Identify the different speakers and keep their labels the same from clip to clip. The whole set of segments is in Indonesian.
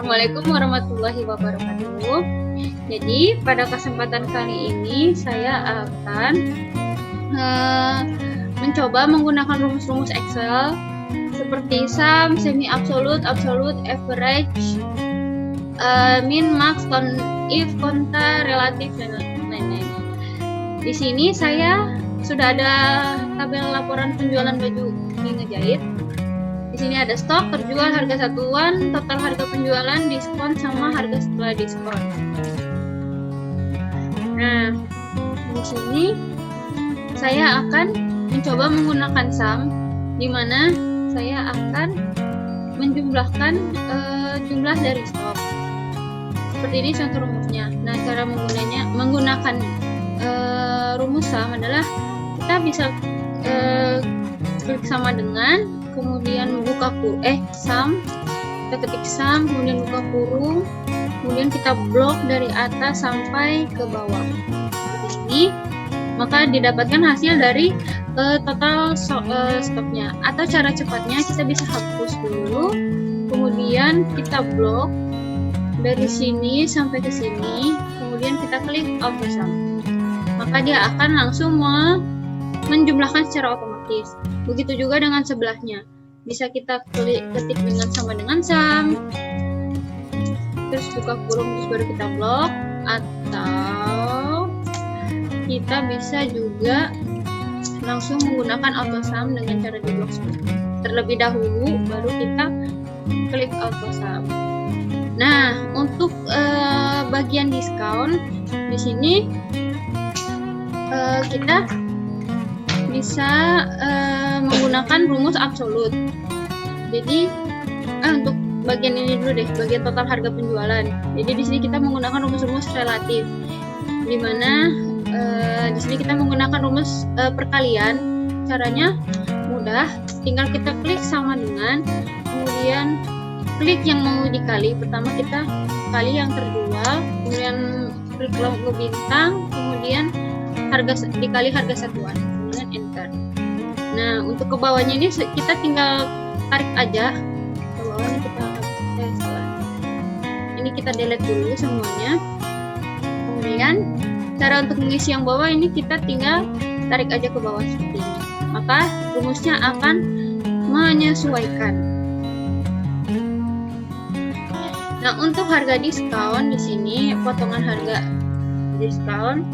Speaker 1: Assalamualaikum warahmatullahi wabarakatuh. Jadi pada kesempatan kali ini saya akan mencoba menggunakan rumus-rumus Excel seperti sum, semi absolute, absolute, average, min, max, if, konta, relatif, dan lain-lain. Di sini saya sudah ada tabel laporan penjualan baju ini ngejahit. Di sini ada stok, terjual, harga satuan, total harga penjualan, diskon, sama harga setelah diskon. Nah, di sini saya akan mencoba menggunakan sum, di mana saya akan menjumlahkan jumlah dari stok. Seperti ini contoh rumusnya. Nah, cara menggunakan rumus sum adalah kita bisa klik sama dengan, kemudian buka sum, kita ketik sum, kemudian buka kurung, kemudian kita blok dari atas sampai ke bawah seperti ini, maka didapatkan hasil dari total stoknya. Atau cara cepatnya kita bisa hapus dulu, kemudian kita blok dari sini sampai ke sini, kemudian kita klik auto sum, maka dia akan langsung menjumlahkan secara otomatis. Begitu juga dengan sebelahnya, bisa kita ketik dengan sama dengan sum, terus buka kurung, terus baru kita blok, atau kita bisa juga langsung menggunakan auto sum dengan cara di blok terlebih dahulu, baru kita klik auto sum. Nah, untuk bagian diskon di sini kita bisa menggunakan rumus absolut. Jadi untuk bagian ini dulu deh, bagian total harga penjualan. Jadi di sini kita menggunakan rumus-rumus relatif, di mana di sini kita menggunakan rumus perkalian. Caranya mudah, tinggal kita klik sama dengan, kemudian klik yang mau dikali. Pertama kita kali yang terjual, kemudian klik logo bintang, kemudian dikali harga satuan, kemudian enter. Nah, untuk ke bawahnya ini kita tinggal tarik aja ke bawahnya, ini kita delete dulu semuanya. Kemudian cara untuk mengisi yang bawah ini kita tinggal tarik aja ke bawah seperti ini, maka rumusnya akan menyesuaikan. Nah, untuk harga diskon di sini, potongan harga diskon,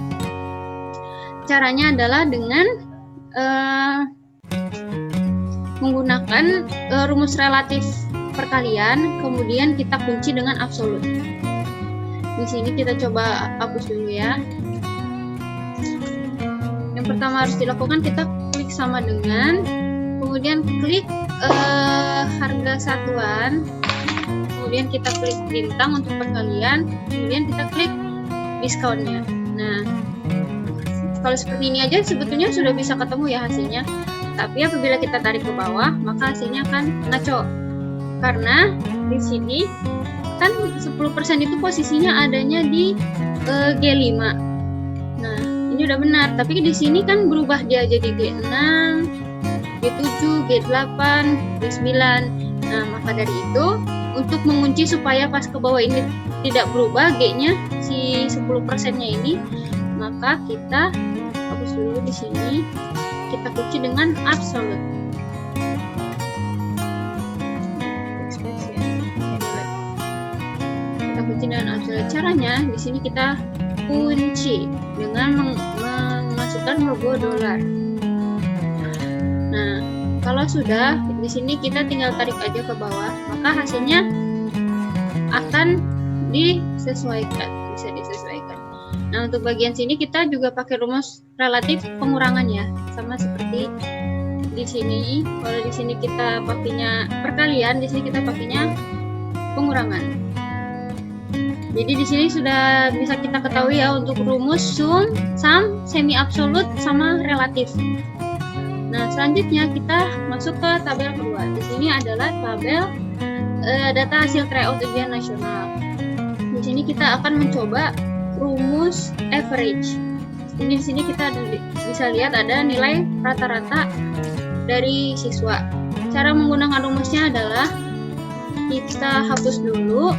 Speaker 1: caranya adalah dengan menggunakan rumus relatif perkalian, kemudian kita kunci dengan absolut. Di sini kita coba hapus dulu ya. Yang pertama harus dilakukan, kita klik sama dengan, kemudian klik harga satuan, kemudian kita klik bintang untuk perkalian, kemudian kita klik diskonnya. Nah, kalau seperti ini aja sebetulnya sudah bisa ketemu ya hasilnya. Tapi apabila kita tarik ke bawah, maka hasilnya akan ngaco. Karena di sini kan 10% itu posisinya adanya di G5. Nah, ini udah benar, tapi di sini kan berubah dia jadi G6, G7, G8, G9. Nah, maka dari itu untuk mengunci supaya pas ke bawah ini tidak berubah G-nya, si 10%-nya ini, maka kita hapus dulu di sini, kita kunci dengan absolute. Kita kunci dengan absolute. Caranya di sini kita kunci dengan memasukkan logo dolar. Nah, kalau sudah di sini kita tinggal tarik aja ke bawah, maka hasilnya akan disesuaikan, bisa disesuaikan. Nah, untuk bagian sini kita juga pakai rumus relatif pengurangan ya, sama seperti di sini. Kalau di sini kita pakainya perkalian, di sini kita pakainya pengurangan. Jadi di sini sudah bisa kita ketahui ya untuk rumus sum, semi absolut, sama relatif. Nah, selanjutnya kita masuk ke tabel kedua. Di sini adalah tabel data hasil tryout ujian nasional. Di sini kita akan mencoba rumus average. Di sini kita bisa lihat ada nilai rata-rata dari siswa. Cara menggunakan rumusnya adalah kita hapus dulu.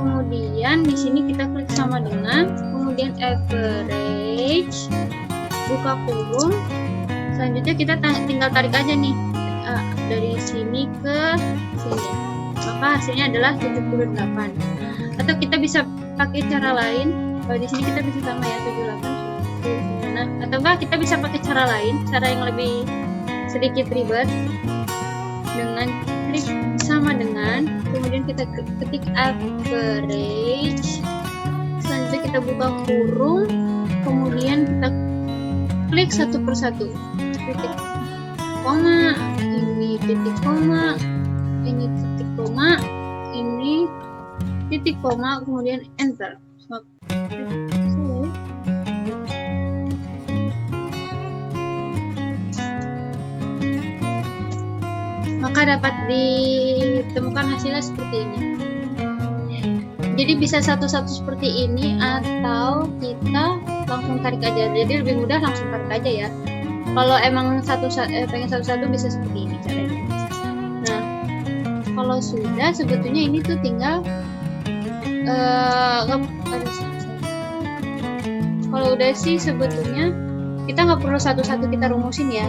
Speaker 1: Kemudian di sini kita klik sama dengan, kemudian average, buka kurung. Selanjutnya kita tinggal tarik aja nih dari sini ke sini. Maka hasilnya adalah 78. Atau kita bisa pakai cara lain. Kalau di sini kita bisa sama ya 78. Nah, atau enggak kita bisa pakai cara lain, cara yang lebih sedikit ribet, dengan klik sama dengan, kemudian kita ketik average, selanjutnya kita buka kurung, kemudian kita klik satu persatu, titik koma, ini titik koma, ini titik koma, ini titik koma, kemudian enter. Maka dapat ditemukan hasilnya seperti ini. Jadi bisa satu-satu seperti ini, atau kita langsung tarik aja. Jadi lebih mudah langsung tarik aja ya. Kalau emang pengen satu-satu bisa seperti ini caranya. Nah, kalau sudah sebetulnya ini tuh tinggal kalau udah sih sebetulnya kita nggak perlu satu-satu kita rumusin ya.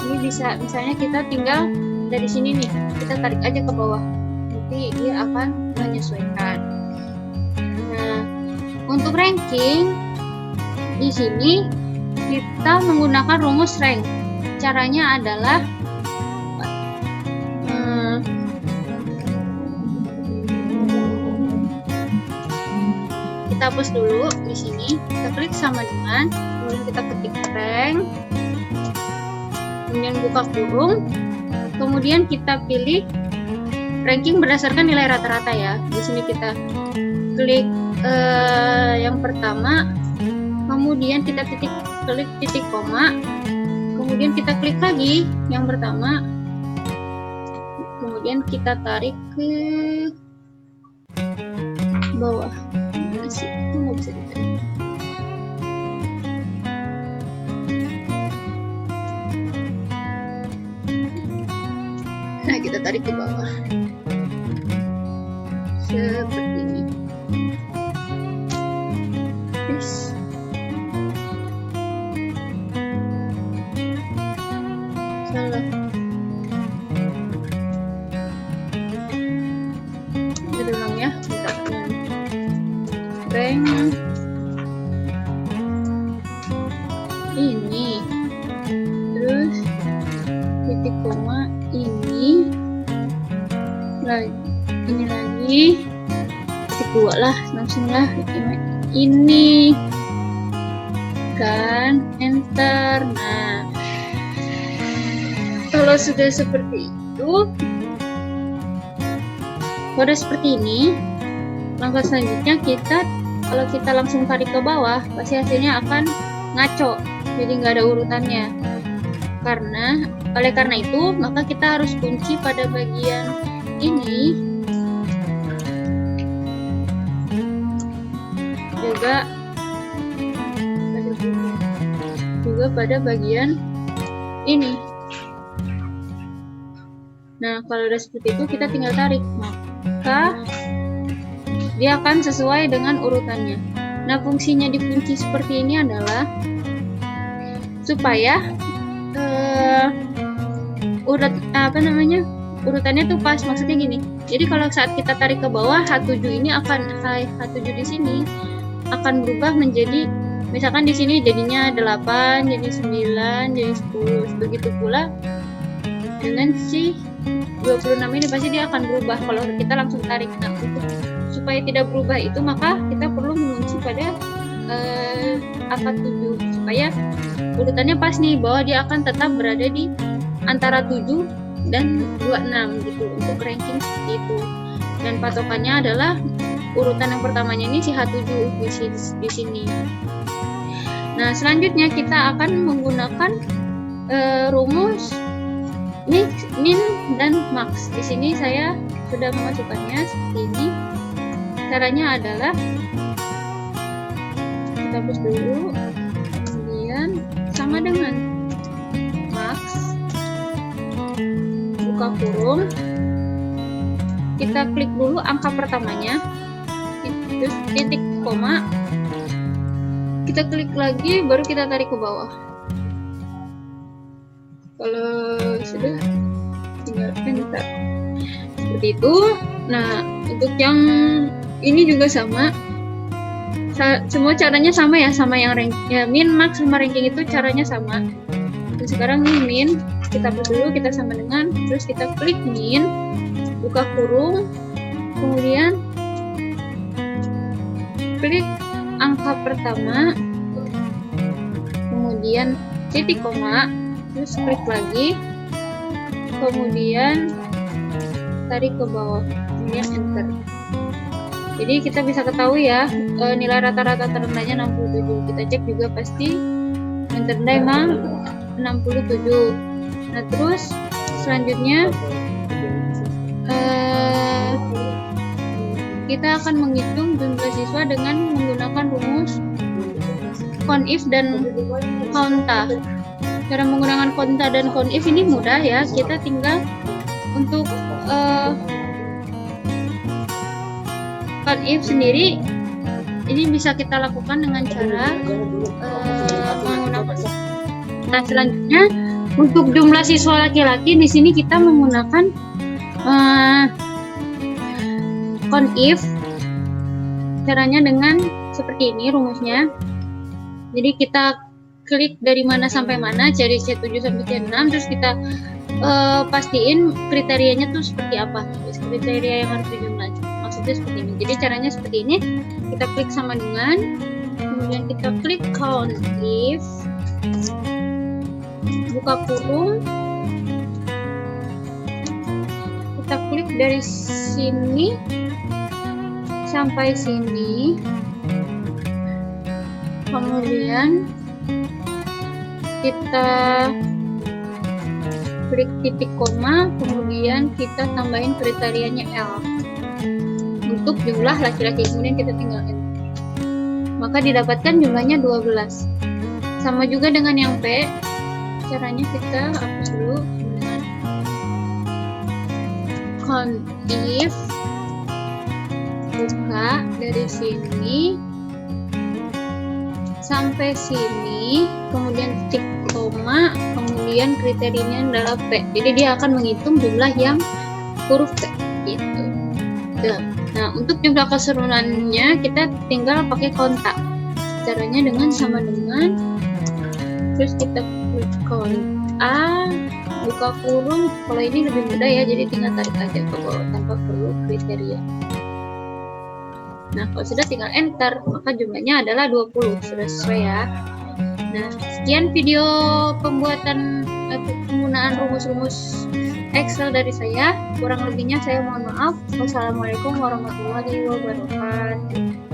Speaker 1: Ini bisa misalnya kita tinggal dari sini nih, kita tarik aja ke bawah, nanti dia akan menyesuaikan. Nah, untuk ranking di sini kita menggunakan rumus rank. Caranya adalah kita hapus dulu di sini, kita klik sama dengan, kemudian kita ketik rank, kemudian buka kurung. Kemudian kita pilih ranking berdasarkan nilai rata-rata ya. Di sini kita klik yang pertama, kemudian kita klik titik koma, kemudian kita klik lagi yang pertama, kemudian kita tarik ke bawah. Masih itu nggak bisa ditarik. Nah, kita tarik ke bawah seperti ini. Yes. Salah. Kita ulang ya. Kita rank ini, terus titik koma ini lagi titik dua lah, langsung lah ini kan, enter. Nah, kalau sudah seperti itu, kalau udah seperti ini, langkah selanjutnya kalau kita langsung tarik ke bawah, pasti hasilnya akan ngaco, jadi nggak ada urutannya. Oleh karena itu, maka kita harus kunci pada bagian ini, juga pada bagian ini. Nah, kalau udah seperti itu, kita tinggal tarik, maka dia akan sesuai dengan urutannya. Nah, fungsinya dikunci seperti ini adalah supaya urutannya tuh pas. Maksudnya gini, jadi kalau saat kita tarik ke bawah, H7 ini H7 di sini akan berubah menjadi, misalkan di sini jadinya 8, jadi 9, jadi 10. Begitu pula dengan si 26 ini, pasti dia akan berubah kalau kita langsung tarik. Nah, supaya tidak berubah itu, maka kita perlu mengunci pada angka 7 supaya urutannya pas nih, bahwa dia akan tetap berada di antara 7 dan 26 gitu untuk ranking seperti itu. Dan patokannya adalah urutan yang pertamanya ini si H7 di sini. Nah, selanjutnya kita akan menggunakan rumus min dan max. Di sini saya sudah memasukkannya seperti ini. Caranya adalah kita hapus dulu, kemudian sama dengan max, buka kurung, kita klik dulu angka pertamanya, terus titik koma, kita klik lagi, baru kita tarik ke bawah. Kalau sudah, tinggal enter seperti itu. Nah, untuk yang ini juga sama, semua caranya sama ya, sama yang rank ya, min, max sama ranking itu caranya sama. Dan sekarang nih min, kita dulu, kita sama dengan, terus kita klik min, buka kurung, kemudian klik angka pertama, kemudian titik koma, terus klik lagi, kemudian tarik ke bawah, kemudian enter. Jadi kita bisa ketahui ya, nilai rata-rata terendahnya 67. Kita cek juga pasti yang terendah emang 67. Nah, terus selanjutnya kita akan menghitung jumlah siswa dengan menggunakan rumus CONIF dan COUNTA. Cara menggunakan COUNTA dan CONIF ini mudah ya, kita tinggal untuk CONIF sendiri ini bisa kita lakukan dengan cara menggunakan. Nah, selanjutnya untuk jumlah siswa laki-laki di sini kita menggunakan CONIF. Caranya dengan seperti ini rumusnya. Jadi kita klik dari mana sampai mana, cari C7 sampai C6, terus kita pastiin kriterianya tuh seperti apa, kriteria yang harus dijumlahin. Maksudnya seperti ini. Jadi caranya seperti ini, kita klik sama dengan, kemudian kita klik CONIF, buka kurung, kita klik dari sini sampai sini, kemudian kita klik titik koma, kemudian kita tambahin kriterianya L untuk jumlah laki-laki, kemudian kita tinggal enter. Maka didapatkan jumlahnya 12. Sama juga dengan yang P, caranya kita hapus dulu dengan CONIF, buka dari sini sampai sini, kemudian titik koma, kemudian kriterianya adalah P. Jadi dia akan menghitung jumlah yang huruf P gitu. Nah, untuk jumlah keseluruhannya kita tinggal pakai kontak. Caranya dengan sama dengan, terus kita klik kontak, buka kurung. Kalau ini lebih mudah ya, jadi tinggal tarik aja ke bawah tanpa perlu kriteria. Nah, kalau sudah tinggal enter, maka jumlahnya adalah 20. Sudah sesuai ya. Nah, sekian video pembuatan penggunaan rumus-rumus Excel dari saya. Kurang lebihnya saya mohon maaf. Wassalamualaikum warahmatullahi wabarakatuh.